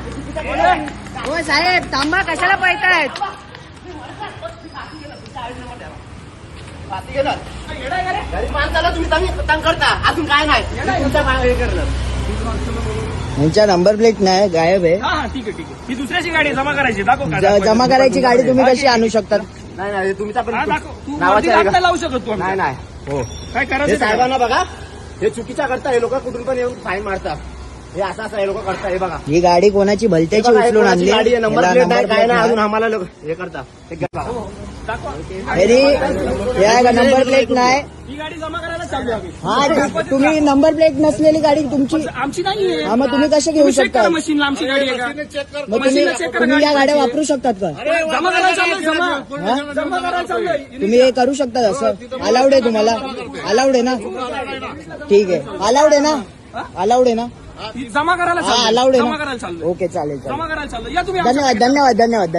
हो साहेब थांबा, कशाला पळतायत? गरीब माणसाला तुम्ही तंग करता, अजून काय नाही हे करणं. यांच्या नंबर प्लेट नाही, गायब आहे. ठीक आहे. ही दुसऱ्याची गाडी जमा करायची, दाखव. जमा करायची गाडी तुम्ही कशी आणू शकतात? नाही तुमचा पण तू नावाचं आहे का? लावू शकत तू. नाही हो काय हे करायचं साहेबांना बघा, हे चुकीच्या करता. हे लोक कुठून पण येऊन फाईन मारतात. हे असं हे लोक करता. हे बघा, ही गाडी कोणाची भलत्याची हे बघा, हे उचलून कोणाची आणली? गाडी आहे, नंबर याला प्लेट नाही, नंबर काय प्लेट नाही, अजून नाही. आम्हाला लोक हे करता. हे बघा. नंबर प्लेट नाही. ही गाडी जमा करायला चालू आहे. हा, तुम्ही नंबर प्लेट नसलेली गाडी तुमची. आमची नाही. हा, मग तुम्ही कसे घेऊ शकता? मशीनला आमची गाडी आहे का? मग तुम्ही या गाड्या वापरू शकतात का? जमा करायला चाललंय. जमा करायला चाललंय. तुम्ही हे करू शकता असं? अलाउड आहे तुम्हाला? अलाउड आहे ना? ठीक आहे, अलाउड आहे ना? अलाउड आहे ना? जमा करायला हा, अलाउड आहे जमा ना? करायला चाललंय. ओके, चालेल. जमा करायला चाललंय. या तुम्ही. धन्यवाद.